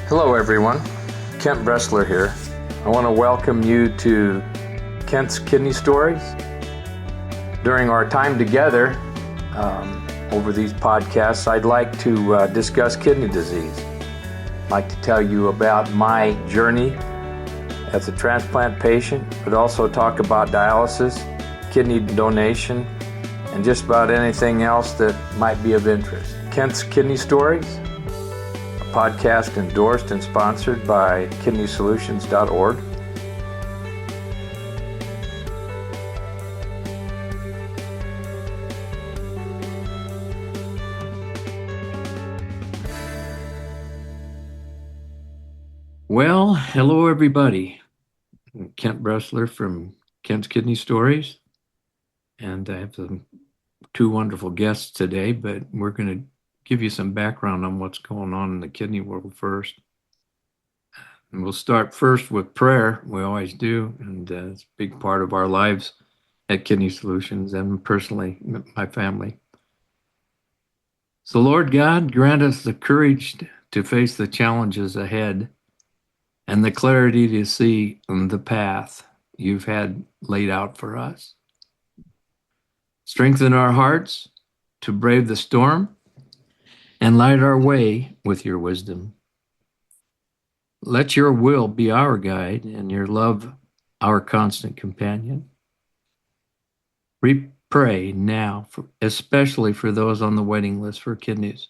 Hello everyone, Kent Bressler here. I want to welcome you to Kent's Kidney Stories. During our time together over these podcasts, I'd like to discuss kidney disease. I'd like to tell you about my journey as a transplant patient, but also talk about dialysis, kidney donation, and just about anything else that might be of interest. Kent's Kidney Stories, podcast endorsed and sponsored by kidneysolutions.org. Well, hello everybody. I'm Kent Bressler from Kent's Kidney Stories, and I have two wonderful guests today, but we're going to give you some background on what's going on in the kidney world first. And we'll start first with prayer. We always do, and it's a big part of our lives at Kidney Solutions and personally, my family. So Lord God, grant us the courage to face the challenges ahead and the clarity to see the path you've had laid out for us. Strengthen our hearts to brave the storm and light our way with your wisdom. Let your will be our guide and your love our constant companion. We pray now, especially for those on the waiting list for kidneys.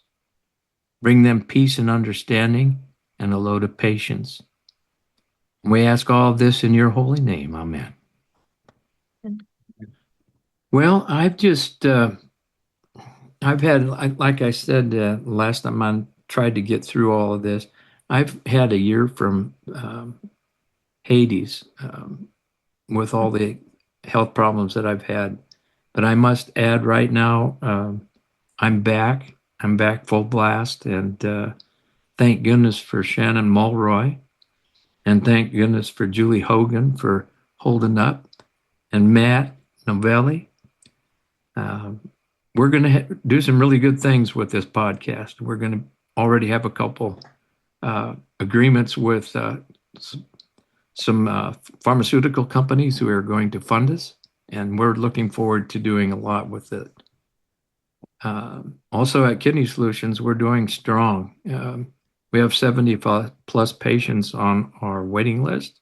Bring them peace and understanding and a load of patience. We ask all of this in your holy name. Amen. Well, I've had, like I said last time I tried to get through all of this, I've had a year from Hades with all the health problems that I've had. But I must add right now, I'm back. I'm back full blast. And thank goodness for Shannon Mulroy. And thank goodness for Julie Hogan for holding up. And Matt Novelli. We're going to do some really good things with this podcast. We're going to already have a couple agreements with some pharmaceutical companies who are going to fund us, and we're looking forward to doing a lot with it. Also at Kidney Solutions, we're doing strong. We have 70 plus patients on our waiting list.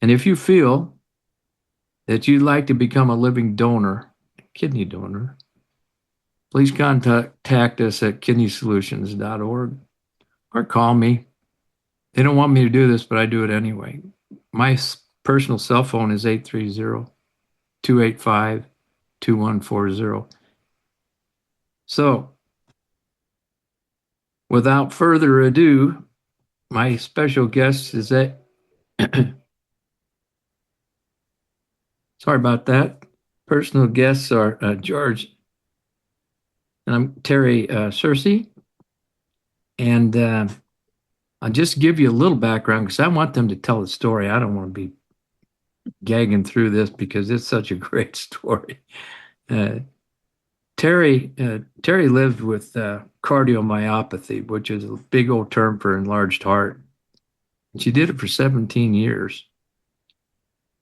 And if you feel that you'd like to become a living donor, kidney donor, please contact us at kidneysolutions.org or call me. They don't want me to do this, but I do it anyway. My personal cell phone is 830-285-2140. So, without further ado, my special guest is sorry about that. Personal guests are George and I'm Terri Cecere. And I'll just give you a little background because I want them to tell the story. I don't want to be gagging through this because it's such a great story. Terri lived with cardiomyopathy, which is a big old term for enlarged heart. She did it for 17 years.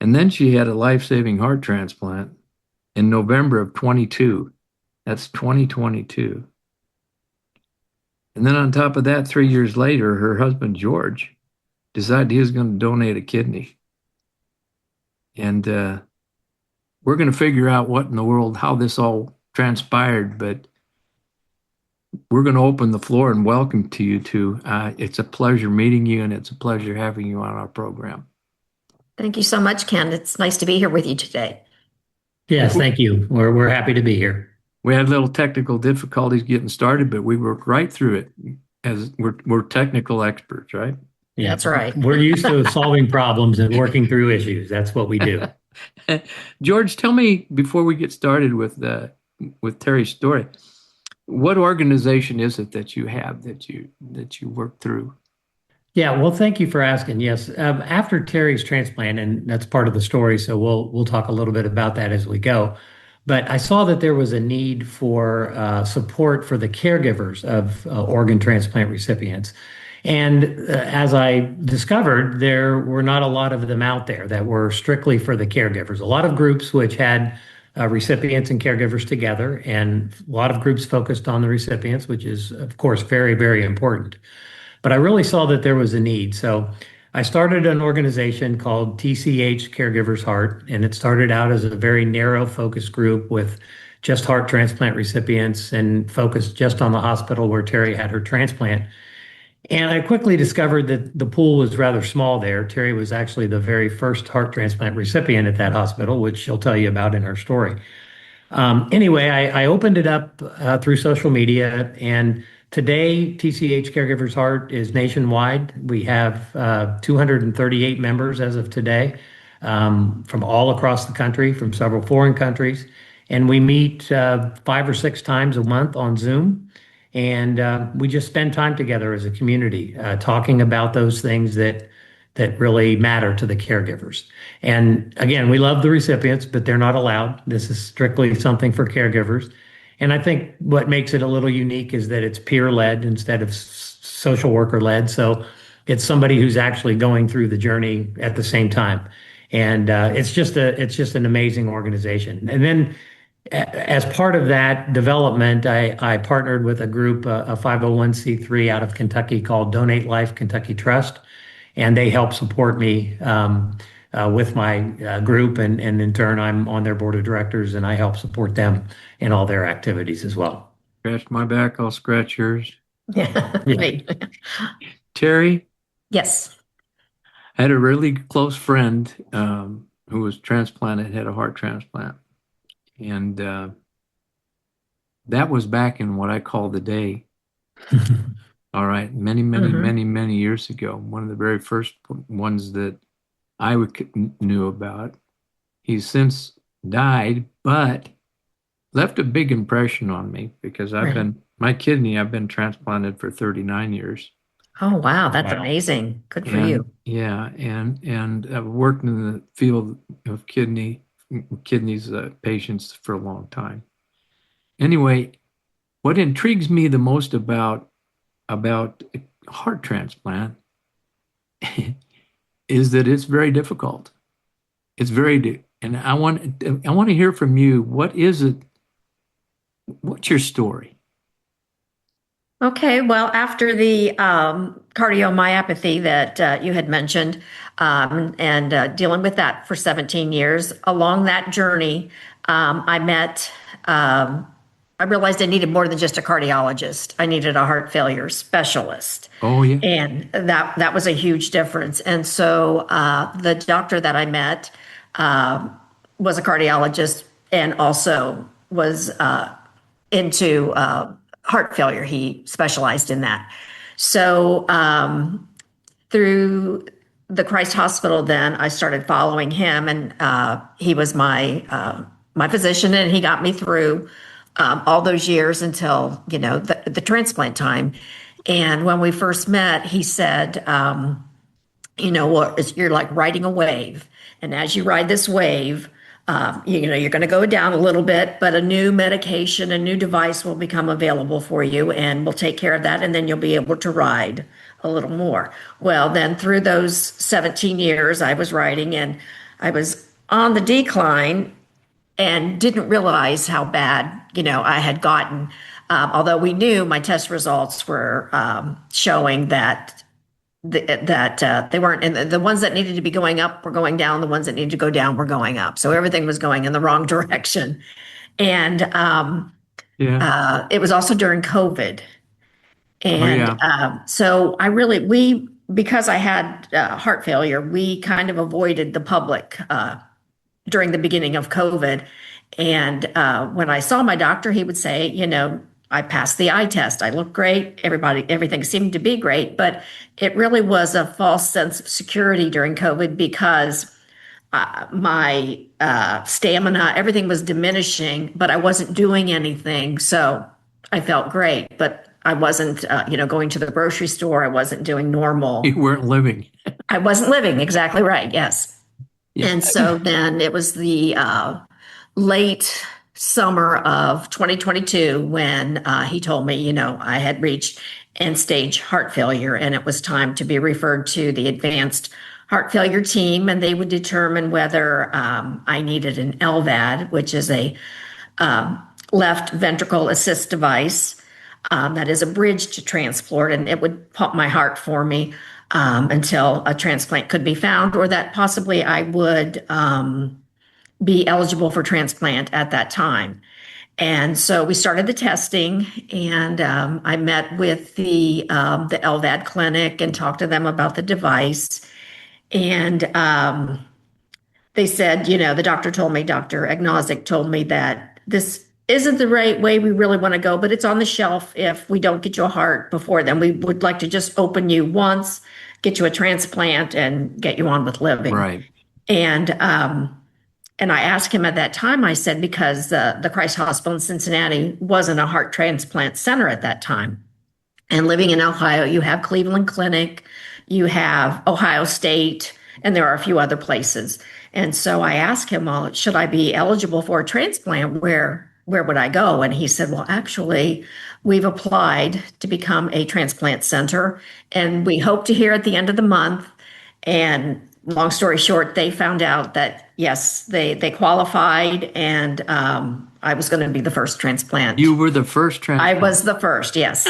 And then she had a life-saving heart transplant in November of 22. That's 2022. And then on top of that, 3 years later, her husband, George, decided he was going to donate a kidney. And we're going to figure out what in the world, how this all transpired, but we're going to open the floor and welcome to you two. It's a pleasure meeting you, and it's a pleasure having you on our program. Thank you so much, Ken. It's nice to be here with you today. Yes, thank you. We're happy to be here. We had little technical difficulties getting started, but we worked right through it as we're technical experts, right? Yeah, that's right. We're used to solving problems and working through issues. That's what we do. George, tell me before we get started with Terri's story, what organization is it that you have that you work through? Yeah, well, thank you for asking. Yes, after Terri's transplant, and that's part of the story, so we'll talk a little bit about that as we go. But I saw that there was a need for support for the caregivers of organ transplant recipients. And as I discovered, there were not a lot of them out there that were strictly for the caregivers. A lot of groups which had recipients and caregivers together, and a lot of groups focused on the recipients, which is, of course, very, very important. But I really saw that there was a need. So I started an organization called TCH Caregivers Heart, and it started out as a very narrow focus group with just heart transplant recipients and focused just on the hospital where Terri had her transplant. And I quickly discovered that the pool was rather small there. Terri was actually the very first heart transplant recipient at that hospital, which she'll tell you about in her story. Anyway, I opened it up through social media, and today TCH Caregivers Heart is nationwide. We have 238 members as of today from all across the country, from several foreign countries, and we meet 5 or 6 times a month on Zoom, and we just spend time together as a community, talking about those things that really matter to the caregivers. And again, we love the recipients, but they're not allowed. This is strictly something for caregivers. And I think what makes it a little unique is that it's peer led instead of social worker led. So it's somebody who's actually going through the journey at the same time. And it's just an amazing organization. And then as part of that development, I partnered with a group, a 501(c)(3) out of Kentucky called Donate Life Kentucky Trust, and they help support me with my group, and in turn, I'm on their board of directors, and I help support them in all their activities as well. Scratch my back, I'll scratch yours. Yeah, Yeah. great. Terri, Yes. I had a really close friend who was transplanted, had a heart transplant. And that was back in what I call the day. All right. Many, many, Mhm. many, many years ago. One of the very first ones that knew about. He's since died, but left a big impression on me because Right. I've been transplanted for 39 years. Oh, wow. That's Wow. amazing. Good for And you. yeah, and I've worked in the field of kidneys patients for a long time. Anyway, what intrigues me the most about heart transplant is that it's very difficult. It's and I want to hear from you. What is it? What's your story? Okay, well, after the cardiomyopathy that you had mentioned, and dealing with that for 17 years, along that journey, I met, I realized I needed more than just a cardiologist. I needed a heart failure specialist. Oh yeah. And that was a huge difference. And so the doctor that I met was a cardiologist and also was into heart failure. He specialized in that. So through the Christ Hospital, then I started following him, and he was my physician, and he got me through all those years until the transplant time. And when we first met, he said, well, you're like riding a wave. And as you ride this wave, you're going to go down a little bit, but a new medication, a new device will become available for you, and we'll take care of that. And then you'll be able to ride a little more. Well, then through those 17 years, I was riding, and I was on the decline and didn't realize how bad, I had gotten. Although we knew my test results were showing that they weren't, and the ones that needed to be going up were going down, the ones that needed to go down were going up. So everything was going in the wrong direction. And Yeah. it was also during COVID. Oh And yeah. so because I had heart failure, we kind of avoided the public during the beginning of COVID. And when I saw my doctor, he would say, I passed the eye test. I look great. Everything seemed to be great, but it really was a false sense of security during COVID because my stamina, everything was diminishing, but I wasn't doing anything. So I felt great, but I wasn't, going to the grocery store. I wasn't doing normal. You weren't living. I wasn't living. Exactly right. Yes. Yeah. And so then it was the late summer of 2022 when he told me, I had reached end stage heart failure and it was time to be referred to the advanced heart failure team, and they would determine whether I needed an LVAD, which is a left ventricle assist device that is a bridge to transport, and it would pump my heart for me until a transplant could be found, or that possibly I would be eligible for transplant at that time. And so we started the testing, and I met with the LVAD clinic and talked to them about the device. And they said, the doctor told me, Dr. Agnostic told me that this isn't the right way we really want to go, but it's on the shelf if we don't get you a heart before then. We would like to just open you once, get you a transplant, and get you on with living. Right. And I asked him at that time, I said, because the Christ Hospital in Cincinnati wasn't a heart transplant center at that time. And living in Ohio, you have Cleveland Clinic, you have Ohio State, and there are a few other places. And so I asked him, well, should I be eligible for a transplant? Where would I go? And he said, well, actually, we've applied to become a transplant center, and we hope to hear at the end of the month. And long story short, they found out that, yes, they qualified, and I was going to be the first transplant. You were the first transplant? I was the first, yes.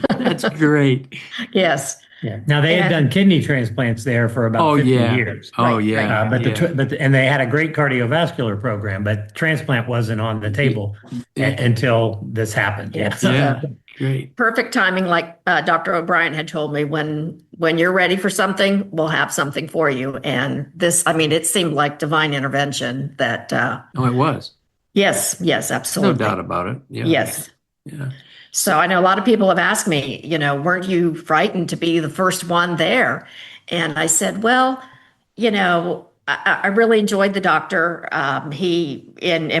That's great. Yes. Yeah. Now they had done kidney transplants there for about 50 years. Oh, yeah. And they had a great cardiovascular program, but transplant wasn't on the table until this happened. Yes. Yeah. Great. Perfect timing, like Dr. O'Brien had told me, when you're ready for something, we'll have something for you. And this, it seemed like divine intervention that. Oh, it was. Yes, absolutely. No doubt about it. Yeah. Yes. Yeah. So I know a lot of people have asked me, weren't you frightened to be the first one there? And I said, well, I really enjoyed the doctor. And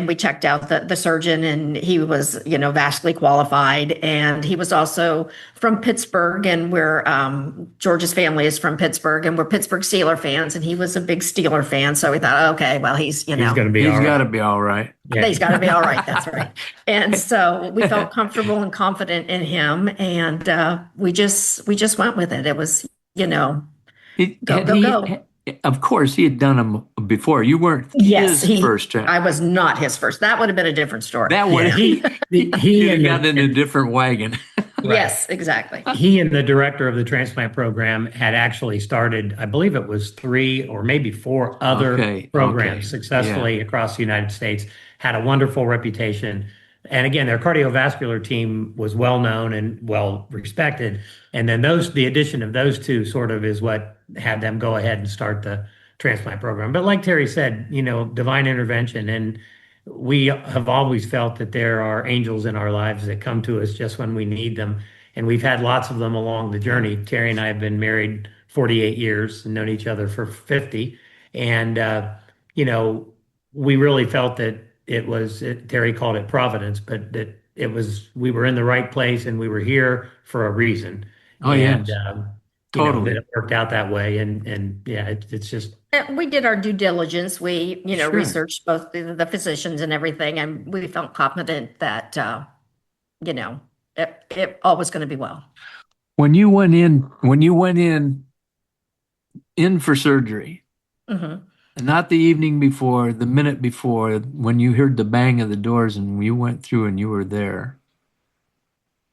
we checked out the surgeon, and he was, vastly qualified. And he was also from Pittsburgh, and George's family is from Pittsburgh, and we're Pittsburgh Steeler fans, and he was a big Steeler fan. So we thought, okay, well, he's going to be he's got to be all right. Yeah. He's got to be all right. That's right. And so we felt comfortable and confident in him, and we just went with it. It was, go. Of course, he had done them before. You weren't his first time. I was not his first. That would have been a different story. That would he had gotten in a different wagon. Right. Yes, exactly. He and the director of the transplant program had actually started, I believe it was 3 or maybe 4 other programs successfully across the United States, had a wonderful reputation. And again, their cardiovascular team was well known and well respected. And then the addition of those two sort of is what had them go ahead and start the transplant program. But like Terry said, divine intervention. And we have always felt that there are angels in our lives that come to us just when we need them. And we've had lots of them along the journey. Terry and I have been married 48 years and known each other for 50. And, we really felt that Terry called it providence, but that we were in the right place and we were here for a reason. Oh, yeah. Totally. It worked out that way. And it's just. We did our due diligence. We, researched both the physicians and everything, and we felt confident that, it all was going to be well. When you went in for surgery, mm-hmm. Not the evening before, the minute before, when you heard the bang of the doors and you went through and you were there,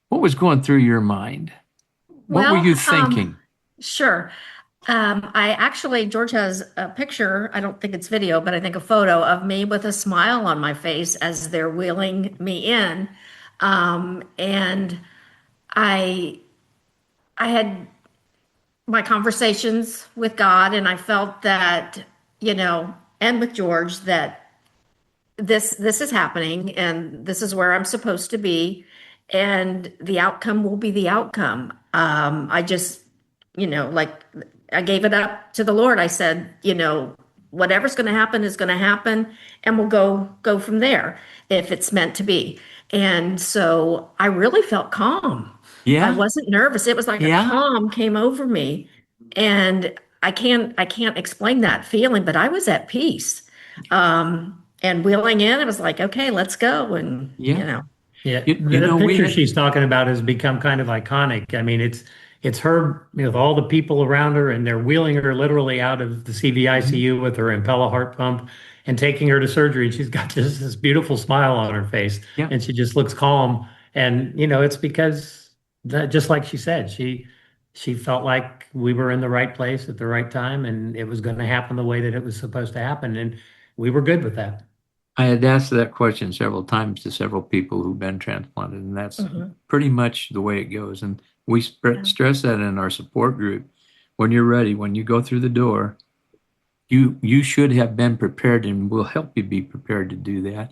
what was going through your mind? What were you thinking? Sure. George has a picture, I don't think it's video, but I think a photo of me with a smile on my face as they're wheeling me in. And I had my conversations with God, and I felt that, and with George, that this is happening and this is where I'm supposed to be, and the outcome will be the outcome. I just, I gave it up to the Lord. I said, whatever's going to happen is going to happen, and we'll go from there if it's meant to be. And so I really felt calm. Yeah. I wasn't nervous. It was like a calm came over me, and I can't explain that feeling, but I was at peace. and wheeling in, it was like, okay, let's go. And, Yeah. Yeah, You the know, we picture had, she's talking about has become kind of iconic. I mean, it's her with all the people around her, and they're wheeling her literally out of the Mhm. CVICU with her Impella heart pump and taking her to surgery. And she's got just this beautiful smile on her face, Yeah. and she just looks calm. And it's because that, just like she said, she felt like we were in the right place at the right time, and it was going to happen the way that it was supposed to happen, and we were good with that. I had asked that question several times to several people who've been transplanted, and that's Mhm. pretty much the way it goes. And we Yeah. stress that in our support group. When you're ready, when you go through the door, you should have been prepared, and we'll help you be prepared to do that.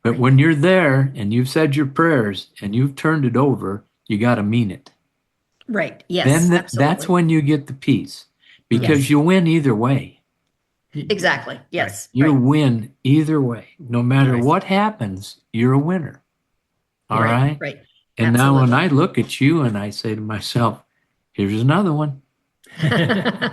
But Right. when you're there and you've said your prayers and you've turned it over, you got to mean it. Right. Then Yes, that's absolutely. when you get the peace because Yes, you win either way. exactly. Right, Yes, You right. win either way. No matter right. what happens, you're a winner. All Yeah. Right, right. right. And now when Absolutely. I look at you and I say to myself, here's another one.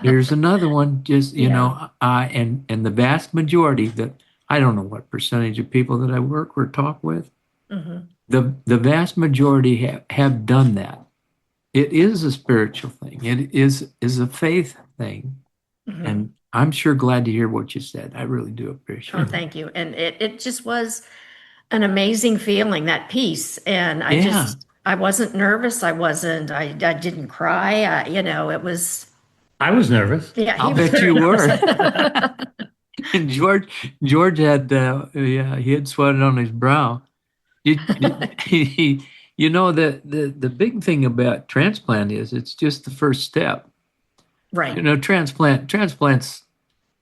Here's another one. Just, Yeah. and the vast majority that I don't know what percentage of people that I work or talk with, Hmm. the vast majority have done that. It is a spiritual thing. It is a faith thing. Hmm. And I'm sure glad to hear what you said. I really do Oh, appreciate it. thank you. And it just was an amazing feeling, that peace. And Yeah, I wasn't nervous. I didn't cry. It was, I was nervous. yeah, I'll he was bet very you nervous. were. And George had yeah, he had sweat on his brow. The big thing about transplant is it's just the first step. Right, Transplants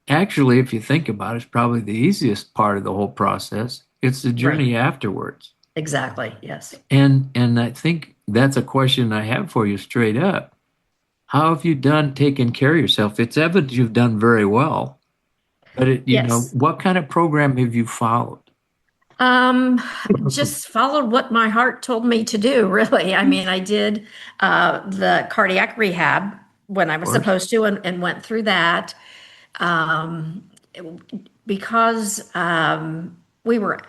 actually, if you think about it, is probably the easiest part of the whole process. It's the right. journey afterwards. Exactly. Yes. And I think that's a question I have for you straight up. How have you done taking care of yourself? It's evident you've done very well, but Yes. what kind of program have you followed? Um, just followed what my heart told me to do, really. I mean, I did the cardiac rehab when I Of was course. supposed to and went through that. Um, because we were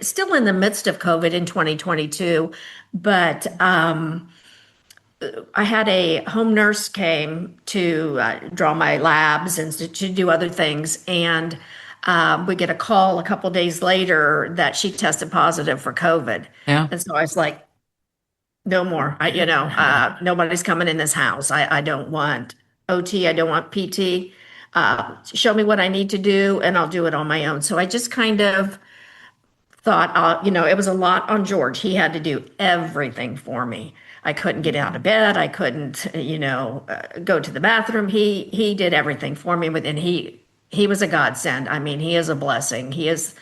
still in the midst of COVID in 2022, but I had a home nurse came to draw my labs and to do other things, and we get a call a couple days later that she tested positive for COVID, Yeah. and so I was like, no more. Nobody's coming in this house. I don't want OT. I don't want PT. Show me what I need to do, and I'll do it on my own. So I just kind of thought, it was a lot on George. He had to do everything for me. I couldn't get out of bed. I couldn't, go to the bathroom. He did everything for me, and he was a godsend. I mean, he is a blessing. He is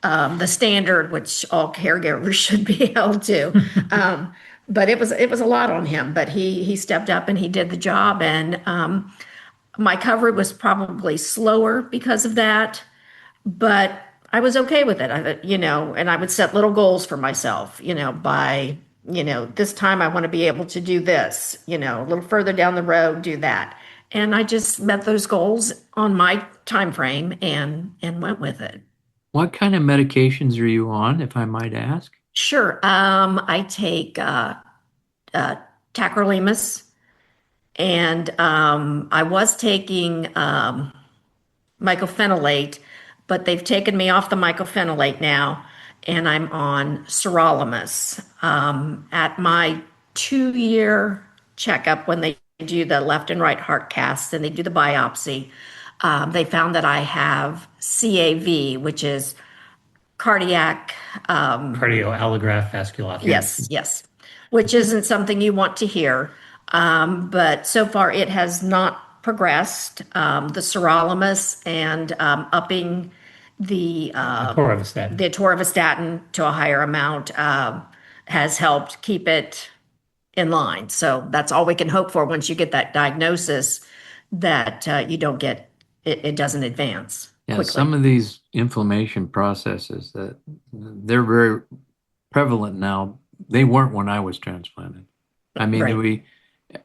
the standard which all caregivers should be held to. But it was a lot on him. But he stepped up and he did the job. And my recovery was probably slower because of that, but I was okay with it. And I would set little goals for myself, by, this time I want to be able to do this, a little further down the road, do that. And I just met those goals on my time frame and went with it. What kind of medications are you on, if I might ask? Sure. I take uh, tacrolimus, and I was taking mycophenolate, but they've taken me off the mycophenolate now, and I'm on sirolimus. At my 2-year checkup, when they do the left and right heart casts and they do the biopsy, they found that I have CAV, which is cardiac. Cardio allograft Yeah. vasculopathy. Yes, yes, which isn't something you want to hear. But so far, it has not progressed. The sirolimus and upping the uh, Atorvastatin. the atorvastatin to a higher amount has helped keep it in line. So that's all we can hope for once you get that diagnosis, that you don't get it doesn't advance Yeah, some quickly. of these inflammation processes that they're very prevalent now. They weren't when I was transplanted. I mean, Right.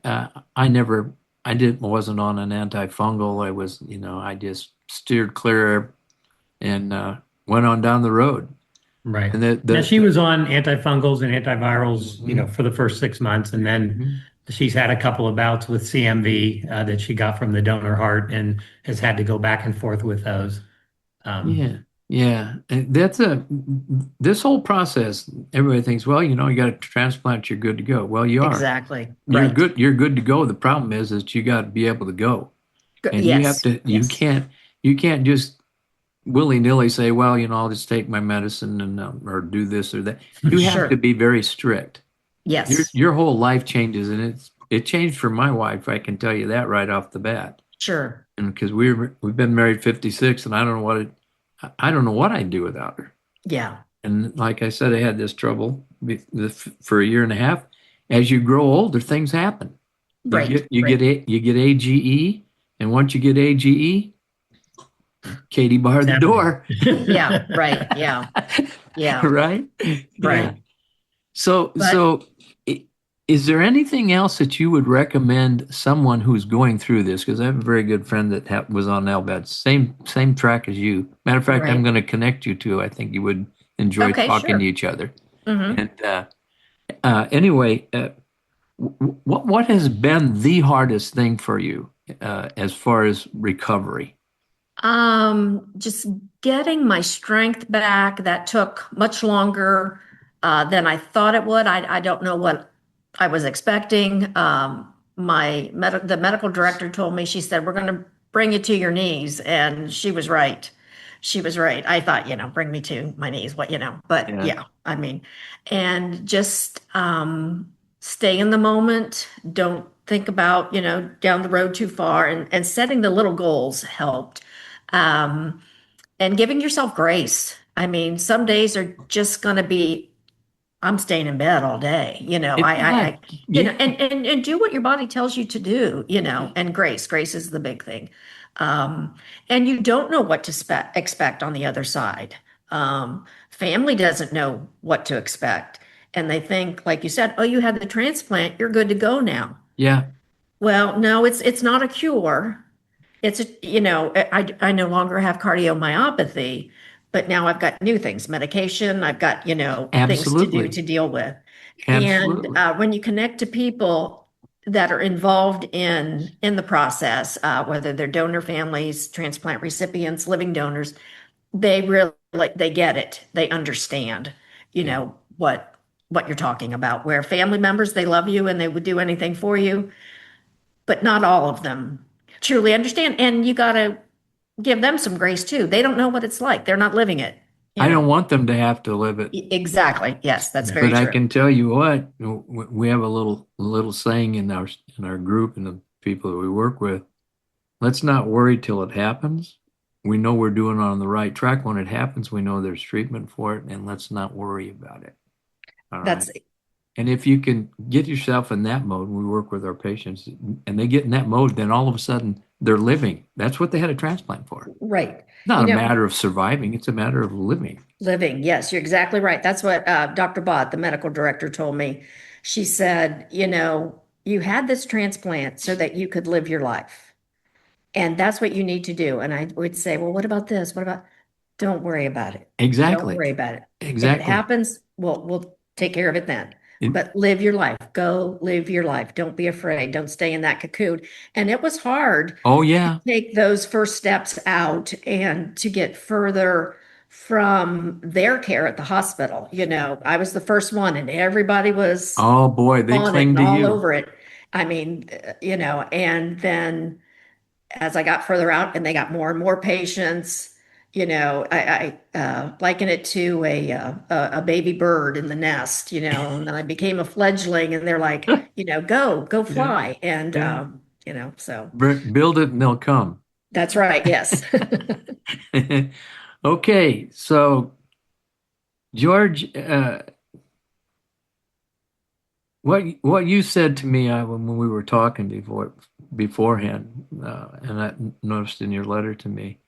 uh, I never, I did wasn't on an antifungal. I just steered clear and went on down the road. Right. And Now she was on antifungals and antivirals, Mhm. for the first 6 months, and then Mhm. she's had a couple of bouts with CMV that she got from the donor heart and has had to go back and forth with those. Um, Yeah, yeah. And this whole process, everybody thinks, well, you got a transplant, you're good to go. Well, you are. Exactly. Right. You're good to go. The problem is that you got to be able to go. And Yes. Yes. you can't just willy-nilly say, well, I'll just take my medicine and or do this or that. You have to Sure. be very strict. Yes. Your whole life changes, and it changed for my wife. I can tell you that right off the bat. Sure. And because we've been married 56, and I don't know what I'd do without her. Yeah. And like I said, I had this trouble for a year and a half. As you grow older, things happen. Right. Right. You get AGE, and once you get AGE, Katie barred the happening. door. Yeah. Right. Yeah. Yeah. Right? Yeah. Right. So But so i- is there anything else that you would recommend someone who's going through this? Because I have a very good friend that was on LVAD, same track as you. Matter of fact, I'm right. going to connect you to. I think you would enjoy Okay. talking to Sure. each other. Hmm. And anyway, what has been the hardest thing for you as far as recovery? Just getting my strength back. That took much longer than I thought it would. I don't know what I was expecting. The medical director told me, she said, we're going to bring you to your knees. And she was right. She was right. I thought, bring me to my knees, but Yeah. yeah, I mean, and just stay in the moment. Don't think about, down the road too far, and setting the little goals helped. Um, and giving yourself grace. I mean, some days are just going to be, I'm staying in bed all day, Yeah. Yeah. and do what your body tells you to do, and grace is the big thing. Um, and you don't know what to expect on the other side. Family doesn't know what to expect. And they think, like you said, oh, you had the transplant, you're good to go now. Yeah. Well, no, it's not a cure. I no longer have cardiomyopathy, but now I've got new things, medication, I've got, things to do Absolutely. to deal with. And Absolutely. when you connect to people that are involved in the process, whether they're donor families, transplant recipients, living donors, they really they get it. They understand, Yeah. what you're talking about. Where family members, they love you and they would do anything for you, but not all of them truly understand. And you got to give them some grace too. They don't know what it's like. They're not living it, you I know. don't want them to have to live it. Exactly. Yes, that's Yeah. very But I true. can tell you what, we have a little saying in our group and the people that we work with. Let's not worry till it happens. We know we're doing on the right track. When it happens, we know there's treatment for it, and let's not worry about it. All right. That's And if you can get yourself in that mode, we work with our patients, and they get in that mode, then all of a sudden they're living. That's what they had a transplant for. right. It's not You a know, matter of surviving, it's a matter of living. living. Yes, you're exactly right. That's what Dr. Bott, the medical director, told me. She said, you had this transplant so that you could live your life. And that's what you need to do. And I would say, well, what about this? What about, don't worry about it. Don't Exactly. worry about it. If it Exactly. happens, we'll take care of it then. It- But live your life. Go live your life. Don't be afraid. Don't stay in that cocoon. And it was hard oh, to yeah. take those first steps out and to get further from their care at the hospital. I was the first one and everybody was Oh, boy, they on it cling and to all you. over it. I mean, and then as I got further out and they got more and more patients, I liken it to a baby bird in the nest, and then I became a fledgling and they're like, go Yeah. fly. And, Yeah. so Build it and they'll come. that's right. Yes. Okay, so George, what you said to me when we were talking beforehand, and I noticed in your letter to me,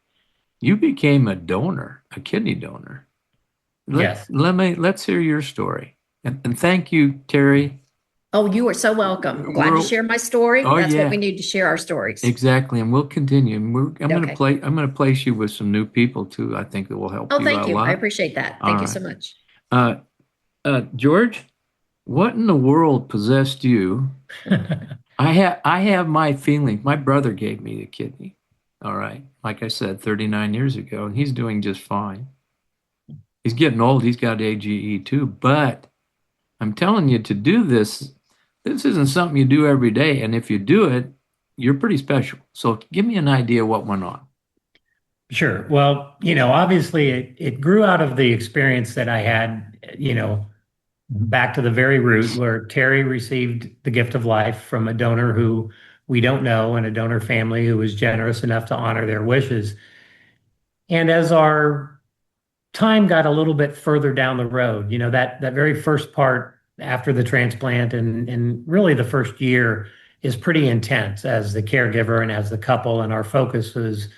you became a donor, a kidney donor. Yes. Let's hear your story. And thank you, Terry. Oh, you are so welcome. I'm glad to We're, share my story. oh That's what we yeah, need to share our stories. exactly. And we'll continue. And Okay. I'm gonna place you with some new people too. I think that will help Oh, you thank out a you. I lot. appreciate that. All Thank you so right. much. Uh, George, what in the world possessed you? I have my feeling. My brother gave me the kidney. All right. Like I said, 39 years ago, and he's doing just fine. He's getting old. He's got AGE too. But I'm telling you to do this, this isn't something you do every day. And if you do it, you're pretty special. So give me an idea what went on. Sure. Well, obviously it grew out of the experience that I had, back to the very root where Terry received the gift of life from a donor who we don't know and a donor family who was generous enough to honor their wishes. And as our time got a little bit further down the road, that very first part after the transplant and really the first year is pretty intense as the caregiver and as the couple, and our focus was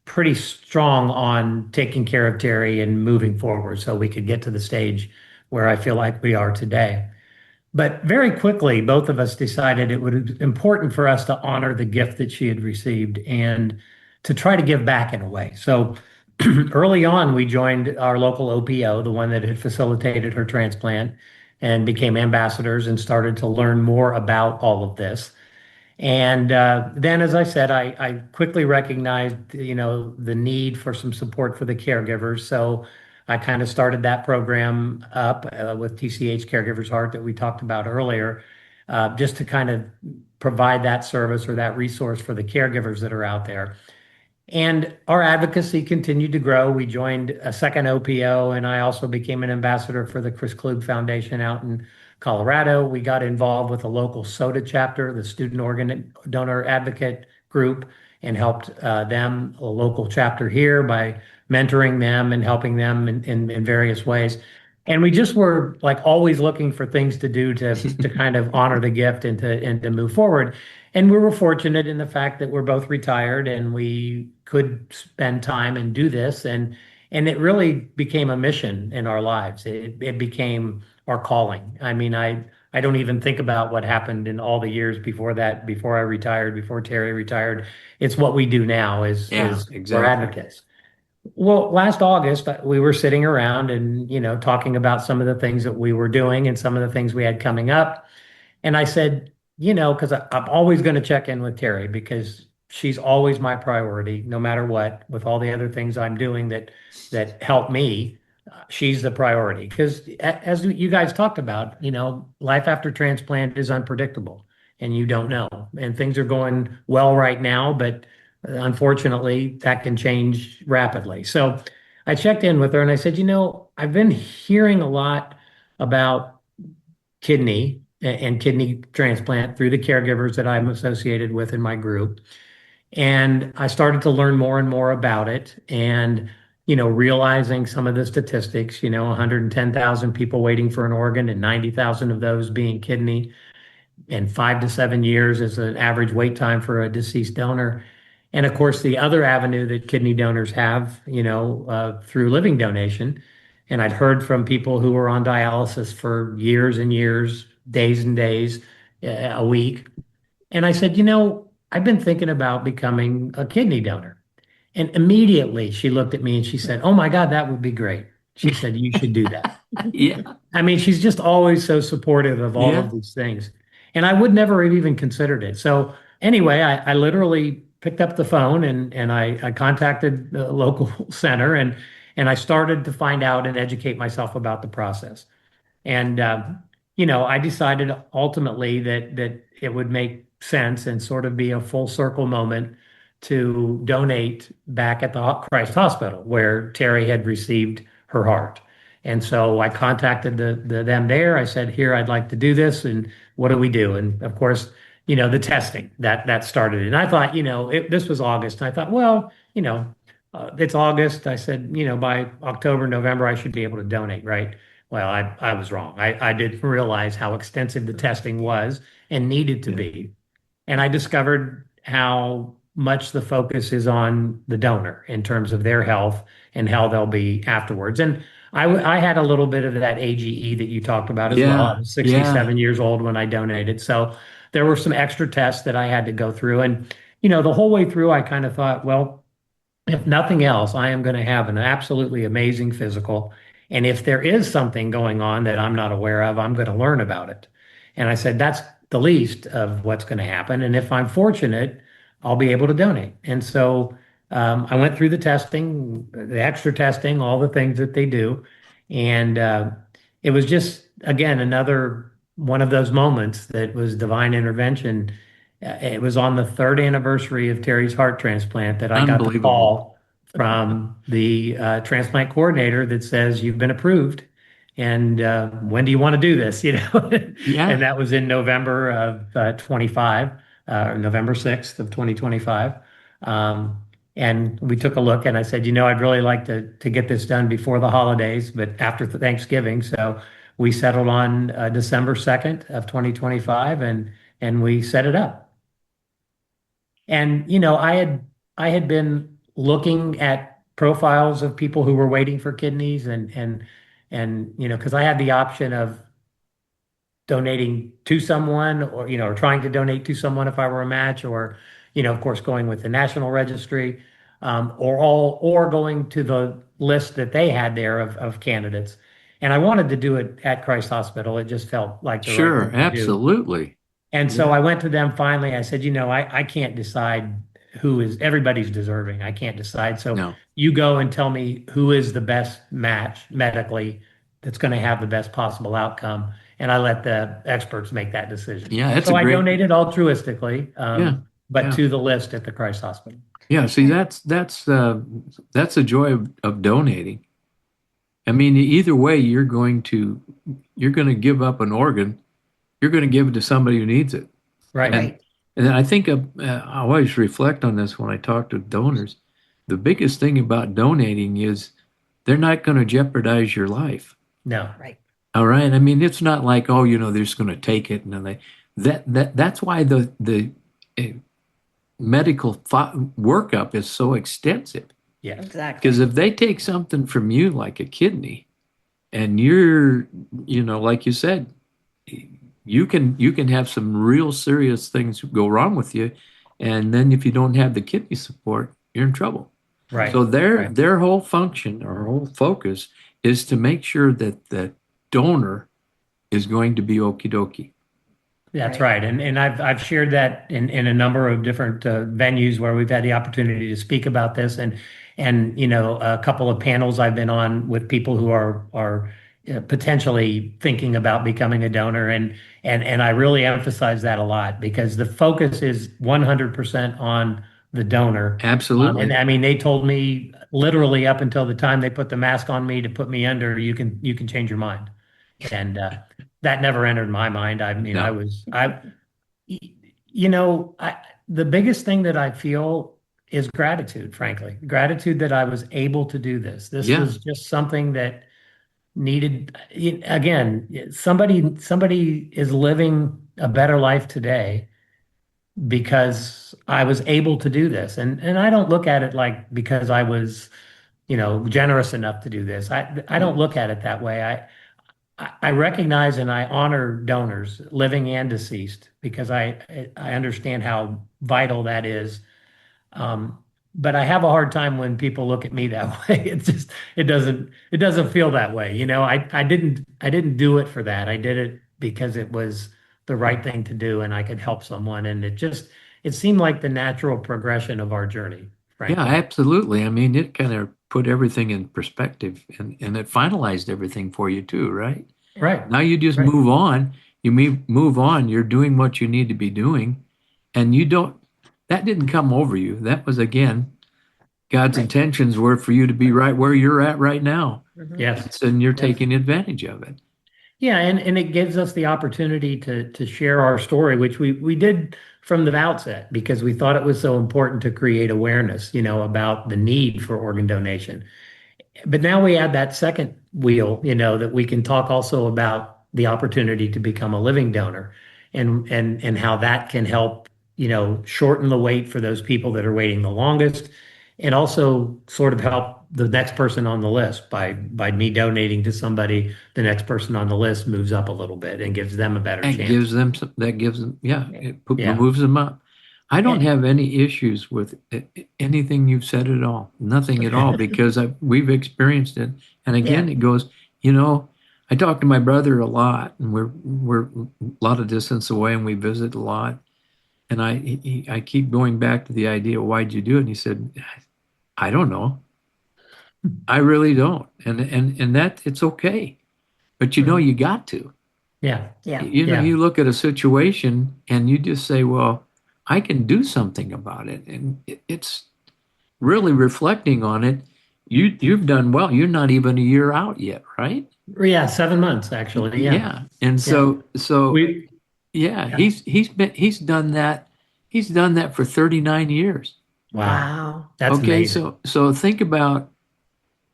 pretty strong on taking care of Terry and moving forward so we could get to the stage where I feel like we are today. But very quickly, both of us decided it would be important for us to honor the gift that she had received and to try to give back in a way. So early on, we joined our local OPO, the one that had facilitated her transplant, and became ambassadors and started to learn more about all of this. And then, as I said, I quickly recognized, the need for some support for the caregivers. So I kind of started that program up with TCH Caregivers Heart that we talked about earlier, just to kind of provide that service or that resource for the caregivers that are out there. And our advocacy continued to grow. We joined a second OPO, and I also became an ambassador for the Chris Klug Foundation out in Colorado. We got involved with a local SOTA chapter, the Student Organ Donor Advocate Group, and helped them, a local chapter here, by mentoring them and helping them in various ways. And we just were like always looking for things to do to kind of honor the gift and to move forward. And we were fortunate in the fact that we're both retired and we could spend time and do this. And it really became a mission in our lives. It became our calling. I mean, I don't even think about what happened in all the years before that, before I retired, before Terry retired. It's what we do now Yeah, is we're exactly. advocates. Well, last August, we were sitting around and, talking about some of the things that we were doing and some of the things we had coming up. And I said, because I'm always going to check in with Terry because she's always my priority, no matter what, with all the other things I'm doing that help me. She's the priority because as you guys talked about, life after transplant is unpredictable and you don't know. And things are going well right now, but unfortunately, that can change rapidly. So I checked in with her and I said, I've been hearing a lot about kidney and kidney transplant through the caregivers that I'm associated with in my group. And I started to learn more and more about it and, realizing some of the statistics, 110,000 people waiting for an organ and 90,000 of those being kidney, and 5 to 7 years is an average wait time for a deceased donor. And of course, the other avenue that kidney donors have, through living donation. And I'd heard from people who were on dialysis for years and years, days and days, a week. And I said, I've been thinking about becoming a kidney donor. And immediately she looked at me and she said, "Oh my God, that would be great." She said, "You should do that." Yeah, I mean, she's just always so supportive of all yeah, of these things. And I would never have even considered it. So anyway, I literally picked up the phone and I contacted the local center and I started to find out and educate myself about the process. And I decided ultimately that it would make sense and sort of be a full circle moment to donate back at the Christ Hospital where Terry had received her heart. And so I contacted them there. I said, "Here, I'd like to do this, and what do we do?" And of course, the testing that started. And I thought, this was August. And I thought, well, it's August. I said, by October, November, I should be able to donate, right? Well, I was wrong. I didn't realize how extensive the testing was and needed to yeah. be. And I discovered how much the focus is on the donor in terms of their health and how they'll be afterwards. And I had a little bit of that AGE that you talked about as well. I Yeah, was yeah, 67 years old when I donated. So there were some extra tests that I had to go through. And, the whole way through, I kind of thought, well, if nothing else, I am going to have an absolutely amazing physical. And if there is something going on that I'm not aware of, I'm going to learn about it. And I said, that's the least of what's going to happen. And if I'm fortunate, I'll be able to donate. And so I went through the testing, the extra testing, all the things that they do. And it was just, again, another one of those moments that was divine intervention. It was on the third anniversary of Terry's heart transplant that I got the unbelievable. call from the transplant coordinator that says, "You've been approved. And when do you want to do this?" And Yeah, that was in November of 25, November 6th of 2025. Um, and we took a look and I said, I'd really like to get this done before the holidays, but after Thanksgiving. So we settled on December 2nd of 2025 and we set it up. And I had been looking at profiles of people who were waiting for kidneys and because I had the option of donating to someone or trying to donate to someone if I were a match or of course going with the national registry or going to the list that they had there of candidates. And I wanted to do it at Christ Hospital. It just felt like the right sure, thing to do. absolutely. And so Yeah, I went to them finally. I said, I can't decide everybody's deserving. I can't decide. So no, you go and tell me who is the best match medically that's going to have the best possible outcome. And I let the experts make that decision. yeah, that's a So I great. donated altruistically, Yeah, but yeah, to the list at the Christ Hospital. yeah. See, that's the joy of donating. I mean, either way, you're going to give up an organ. You're going to give it to somebody who needs it. Right. And Right. and I think I always reflect on this when I talk to donors. The biggest thing about donating is they're not going to jeopardize your life. No. Right. All right. I mean, it's not like, oh, they're just going to take it and then that's why the uh, medical workup is so extensive. Yes. Because Exactly. if they take something from you like a kidney and you're, like you said, you can have some real serious things go wrong with you, and then if you don't have the kidney support, you're in trouble. Right. So their Right. their whole function or whole focus is to make sure that the donor is going to be okie dokie. That's Right. right. And I've shared that in a number of different venues where we've had the opportunity to speak about this and a couple of panels I've been on with people who are potentially thinking about becoming a donor and I really emphasize that a lot because the focus is 100% on the donor. And Absolutely. I mean they told me literally up until the time they put the mask on me to put me under, you can change your mind. And that never entered my mind. I mean, No. the biggest thing that I feel is gratitude, frankly, gratitude that I was able to do this. This Yeah, was just something that needed, again, somebody is living a better life today because I was able to do this. And I don't look at it like because I was, generous enough to do this. I don't look at it that way. I recognize and I honor donors, living and deceased, because I understand how vital that is. Um, but I have a hard time when people look at me that way. It doesn't feel that way. I didn't do it for that. I did it because it was the right thing to do and I could help someone. And it seemed like the natural progression of our journey, yeah, frankly. absolutely. I mean, it kind of put everything in perspective and it finalized everything for you too, right? Right. Now you just Right. move on. Move on. You're doing what you need to be doing, and you don't. That didn't come over you. That was again God's Right. intentions were for you to be right where you're at right now, Hmm. Yes. and you're Yes. taking advantage of it. Yeah, and it gives us the opportunity to share our story, which we did from the outset because we thought it was so important to create awareness, about the need for organ donation. But now we add that second wheel, that we can talk also about the opportunity to become a living donor and how that can help, shorten the wait for those people that are waiting the longest and also sort of help the next person on the list. By me donating to somebody, the next person on the list moves up a little bit and gives them a better That chance. gives them some, that gives them, yeah, Yeah. moves them up. I don't And have any issues with anything you've said at all, nothing at all, because we've experienced it. And yeah, again, it goes, you know, I talk to my brother a lot, and we're a lot of distance away, and we visit a lot. And I keep going back to the idea, why'd you do it? And he said, I don't know. I really don't. And that it's okay. But you know, mhm, you got to. Yeah. yeah, Yeah. You look at a situation and you just say, well, I can do something about it. And it's really reflecting on it. You've done well. You're not even a year out yet, right? Yeah. 7 months actually. Yeah. Yeah. And Yeah. so We, yeah, yeah. he's done that. He's done that for 39 years. Wow. wow, That's Okay, amazing. so think about,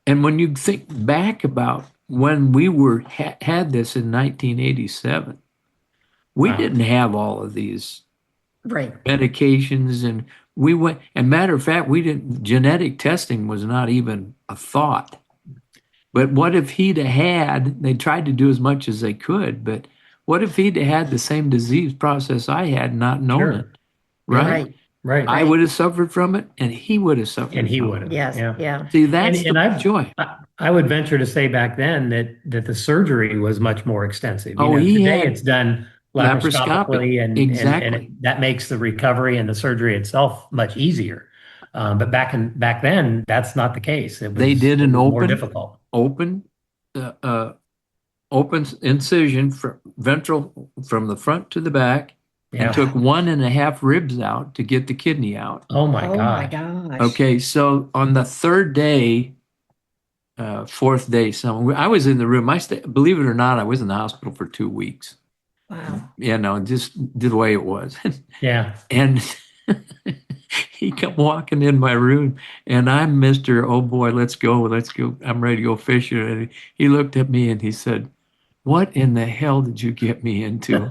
and when you think back about when we were had this in 1987, we Wow. didn't have all of these right, medications, and we went, and matter of fact, we didn't, genetic testing was not even a thought. But what if he'd have had, they tried to do as much as they could, but what if he'd have had the same disease process I had, not known it, Sure. Yeah. right? right, Right. I right, would have suffered from it and he would have And suffered he from would it. have. yes, Yeah. yeah, See, And that's the and joy. I would venture to say back then that the surgery was much more extensive. Oh, he Today had it's done laparoscopic. laparoscopically Exactly. that makes the recovery and the surgery itself much easier. But back then, that's not the case. They did It an was more difficult. open, uh, uh, open incision from ventral from the front to the back and Yeah. took 1.5 ribs out to get the kidney out. Oh my oh my gosh. gosh, Okay, so on the third day, fourth day, I was in the room. Believe it or not, I was in the hospital for 2 weeks. wow, Just the way it was. Yeah. And he come walking in my room, and I'm Mr. Oh boy, let's go. I'm ready to go fishing. And he looked at me and he said, "What in the hell did you get me into?"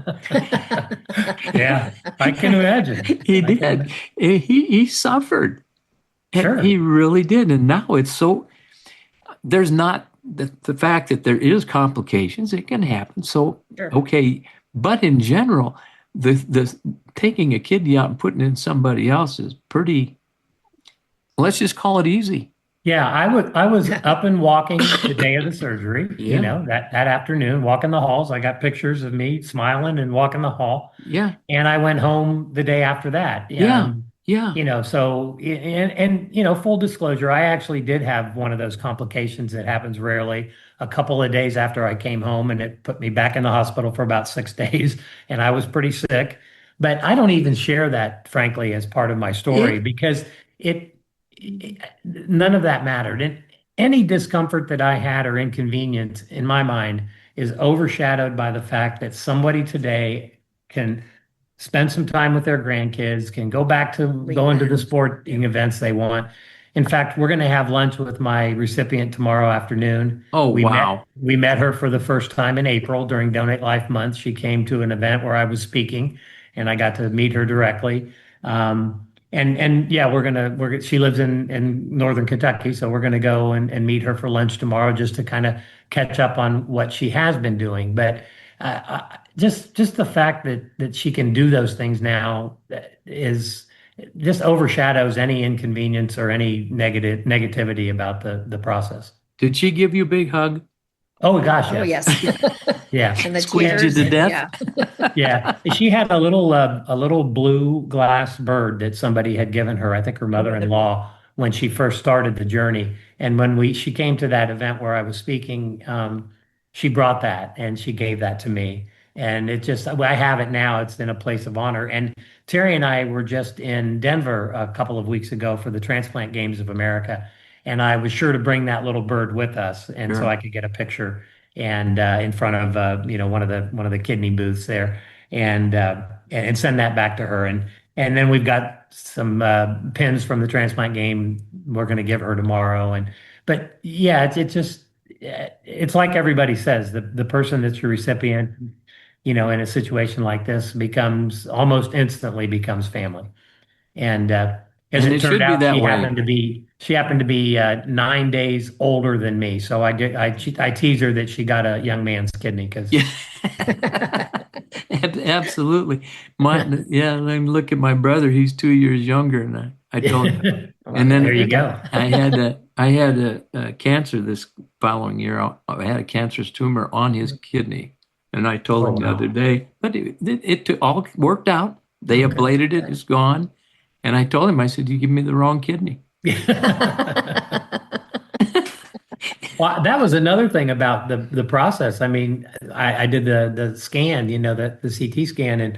Yeah. I can imagine. He I can did. imagine. He suffered, and he Sure. really did. And now it's so there's not the fact that there is complications. It can happen. So sure, okay, but in general, the taking a kidney out and putting it in somebody else is pretty. Let's just call it easy. Yeah, I was up and walking the day of the surgery, Yeah, that afternoon, walking the halls. I got pictures of me smiling and walking the hall. yeah, And I went home the day after that. yeah, yeah. So full disclosure, I actually did have one of those complications that happens rarely a couple of days after I came home, and it put me back in the hospital for about 6 days, and I was pretty sick. But I don't even share that, frankly, as part of my story It because none of that mattered. And any discomfort that I had or inconvenience in my mind is overshadowed by the fact that somebody today can spend some time with their grandkids, can go back to going to the relax, sporting events they want. In fact, we're going to have lunch with my recipient tomorrow afternoon. oh wow. We met her for the first time in April during Donate Life Month. She came to an event where I was speaking, and I got to meet her directly. And yeah, she lives in northern Kentucky, so we're gonna go and meet her for lunch tomorrow just to kind of catch up on what she has been doing. But just the fact that she can do those things now is just overshadows any inconvenience or any negativity about the process. Did she give you a big hug? Oh gosh, oh yes. yes, Yeah. and the Squeezed you tears, to and death? yeah, Yeah, she had a little blue glass bird that somebody had given her. I think her mother-in-law when she first started the journey. And when she came to that event where I was speaking, she brought that and she gave that to me. And I have it now. It's in a place of honor. And Terry and I were just in Denver a couple of weeks ago for the Transplant Games of America, and I was sure to bring that little bird with us, and so Sure. I could get a picture and in front of one of the kidney booths there, and send that back to her. And then we've got some pins from the transplant game we're going to give her tomorrow. But yeah, it's like everybody says, the person that's your recipient, in a situation like this becomes almost instantly becomes family. And As And it it turned should be out, that she way. happened to be 9 days older than me. So I tease her that she got a young man's kidney because Yeah. Absolutely. Yeah, let me look at my brother. He's 2 years younger, and I told him. And there then you go. I had a cancer this following year. I had a cancerous tumor on his kidney, and I told Oh him the other wow. day, but it all worked out. They Okay. ablated it; it's gone. And I told him, I said, "You give me the wrong kidney." Well, that was another thing about the process. I mean, I did the scan, the CT scan,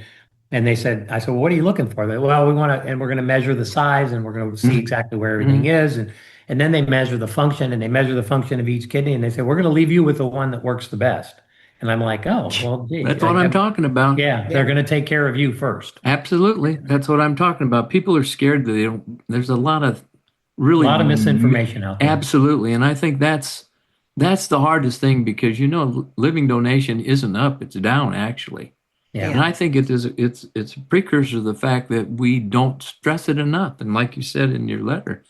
and they said, I said, well, what are you looking for? They, well, we want to, and we're going to measure the size, and we're going to see exactly where everything Mhm. is, and then they measure the function, and they measure the function of each kidney, and they say, we're going to leave you with the one that works the best. And I'm like, oh, well, gee, That's what I'm talking about. yeah, they're Yeah. going to take care of you first. Absolutely. That's what I'm talking about. People are scared that they don't, there's a lot of A really lot of misinformation out there. absolutely. And I think that's the hardest thing because living donation isn't up, it's down actually. Yeah, And Yeah. I think it's a precursor to the fact that we don't stress it enough. And like you said in your letter,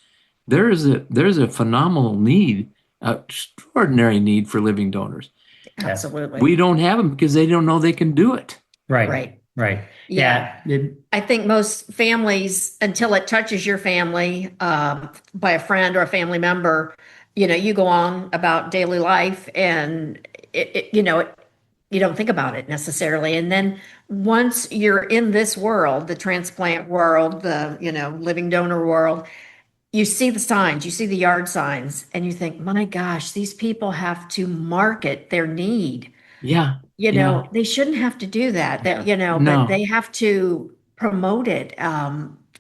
there's a phenomenal need, extraordinary need for living donors. yes, Absolutely. We don't have them because they don't know they can do it. right, Right. right. Yeah. Yeah, I think most families, until it touches your family, by a friend or a family member, you go on about daily life and you don't think about it necessarily. And then once you're in this world, the transplant world, the, living donor world, you see the signs, you see the yard signs, and you think, my gosh, these people have to market their need. Yeah. Yeah. They shouldn't have to do that, but No. they have to promote it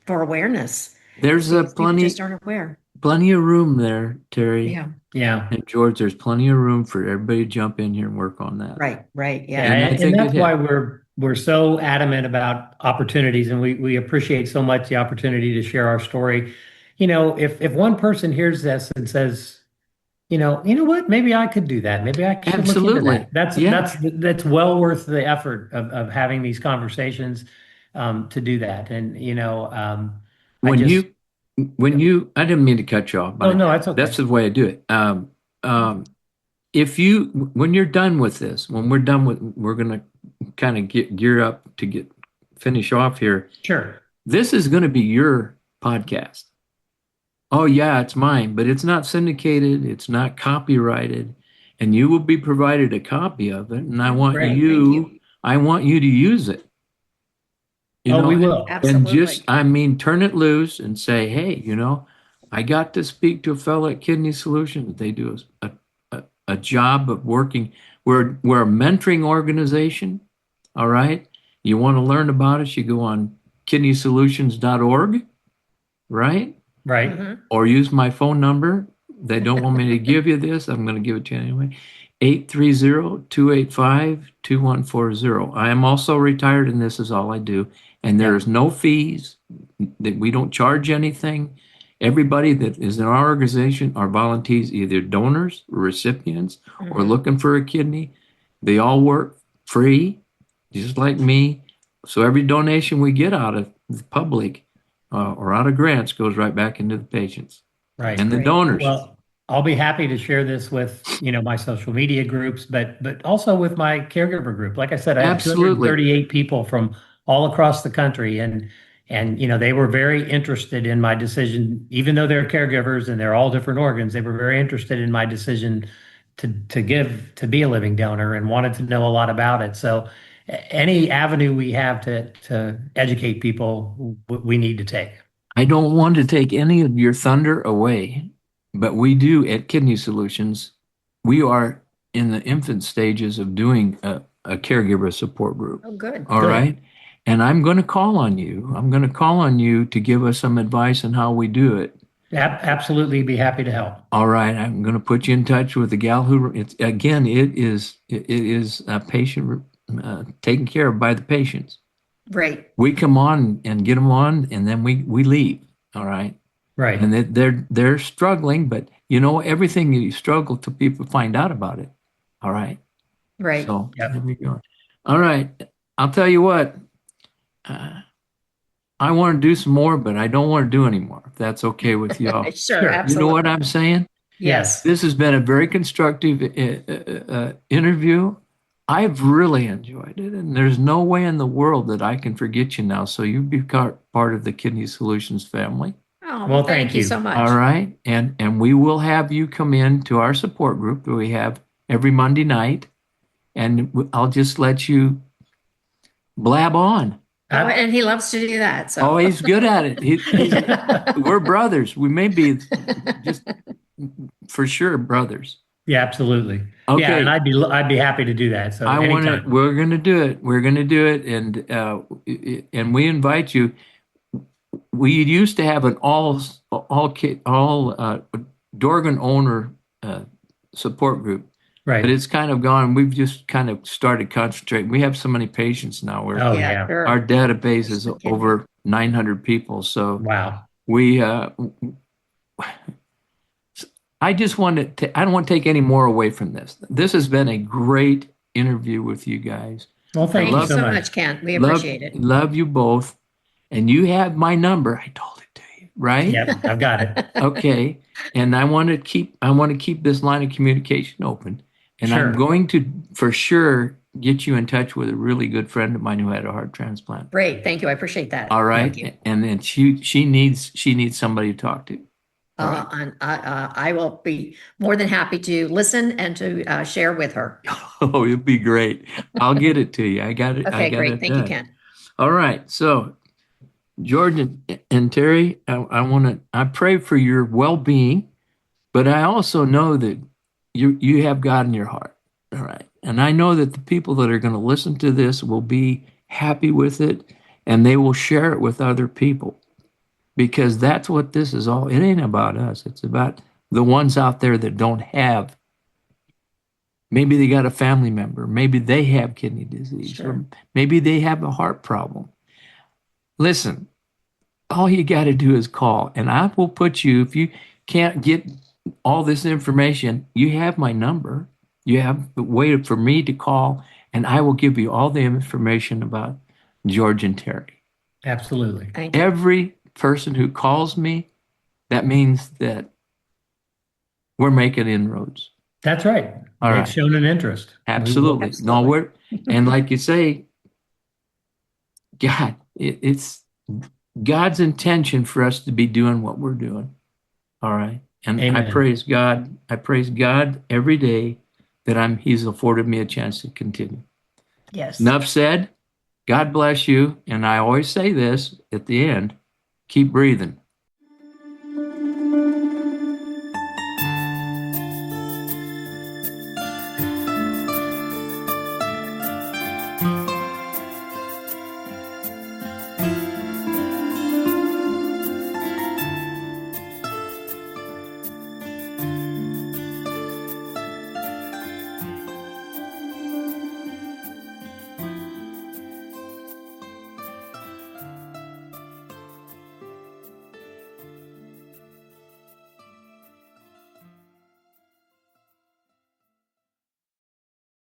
for awareness There's a because people just aren't aware. plenty of room there, Terry Yeah, yeah. and George. There's plenty of room for everybody to jump in here and work on that. right, right. Yeah, Yeah, And I and think it that's why hit. we're so adamant about opportunities, and we appreciate so much the opportunity to share our story. If one person hears this and says, you know what, maybe I could do that. Maybe I should look into Absolutely. that. That's Yeah. that's well worth the effort of having these conversations to do that. And I When just I didn't mean to cut you off, oh but no, that's that's okay. the way I do it. If you, when you're done with this, when we're done with, we're going to kind of gear up to finish off here. Sure. This is going to be your podcast. Oh yeah, it's mine, but it's not syndicated, it's not copyrighted, and you will be provided a copy of it, and Great. thank you. I want you to use it, Oh, we and will. just Absolutely. I mean turn it loose and say, hey, I got to speak to a fellow at Kidney Solutions. They do a job of working. We're a mentoring organization. All right. You want to learn about us, you go on kidneysolutions.org, right? Right. Hmm. Or use my phone number. They don't want me to give you this. I'm going to give it to you anyway. 830-285-2140. I am also retired and this is all I do. And Yeah. there's no fees that we don't charge anything. Everybody that is in our organization are volunteers, either donors, recipients, or Hmm. looking for a kidney. They all work free, just like me. So every donation we get out of the public or out of grants goes right back into the patients Right. and the Great. donors. Well, I'll be happy to share this with, my social media groups, but also with my caregiver group. Like I said, I have Absolutely. 238 people from all across the country, and they were very interested in my decision, even though they're caregivers and they're all different organs. They were very interested in my decision to be a living donor and wanted to know a lot about it. So any avenue we have to educate people, we need to take. I don't want to take any of your thunder away, but we do at Kidney Solutions. We are in the infant stages of doing a caregiver support group. Oh, good. All Good. right. And I'm going to call on you. I'm going to call on you to give us some advice on how we do it. Absolutely be happy to help. All right. I'm going to put you in touch with the gal who, it is a patient taken care of by the patients. Great. We come on and get them on, and then we leave. All right. Right. And they're struggling, but everything you struggle till people find out about it. All right. Right. So Yep. there we go. All right. I'll tell you what. Uh, I want to do some more, but I don't want to do anymore, if that's okay with y'all. Sure, Sure. You know what absolutely. I'm saying? Yes. Yes. This has been a very constructive interview. I've really enjoyed it, and there's no way in the world that I can forget you now. So you become part of the Kidney Solutions family. Oh, well, Well, thank thank you so you. All much. right. And we will have you come in to our support group that we have every Monday night, and I'll just let you blab on. Oh, I- and he loves to do that. Oh, So, he's good at it. We're brothers. We may be just for sure brothers. Yeah, absolutely. Yeah, and Okay. I'd be happy to do that. So I want to, anytime. we're going to do it. We're going to do it. And we invite you. We used to have an all Dorgan owner support group, but Right. it's kind of gone. We've just kind of started concentrating. We have so many patients now where Oh yeah, yeah. our sure. database is Especially kidney. over 900 people. So Wow. we, I just wanted to, I don't want to take any more away from this. This has been a great interview with you guys. Well, I thank Thank you you love, so so much. much, Ken. We love, appreciate it. love you both. And you have my number. I told it to you, right? Yep, I've got it. Okay. And I want to keep this line of communication open. And I'm Sure. going to, for sure, get you in touch with a really good friend of mine who had a heart transplant. Great. Thank you. I appreciate that. All Thank you. right. And then she needs somebody to talk to. All right. And I will be more than happy to listen and to share with her. Oh, it'd be great. I'll get it to you. I got it. I Okay, got great. it Thank you, done. Ken. All right. So, George and Terry, I pray for your well-being, but I also know that you have God in your heart. All right. And I know that the people that are going to listen to this will be happy with it and they will share it with other people because that's what this is all. It ain't about us. It's about the ones out there that don't have. Maybe they got a family member. Maybe they have kidney disease, Sure. or maybe they have a heart problem. Listen, all you got to do is call, and I will put you, if you can't get all this information, you have my number. You have a way for me to call, and I will give you all the information about George and Terry. Absolutely. Thank you. Every person who calls me, that means that we're making inroads. That's right. All They've right. shown an interest. We will. Absolutely. No, Absolutely. and like you say, God, it's God's intention for us to be doing what we're doing. All right. And I Amen. praise God. I praise God every day that He's afforded me a chance to continue. Yes. Enough said. God bless you. And I always say this at the end, keep breathing.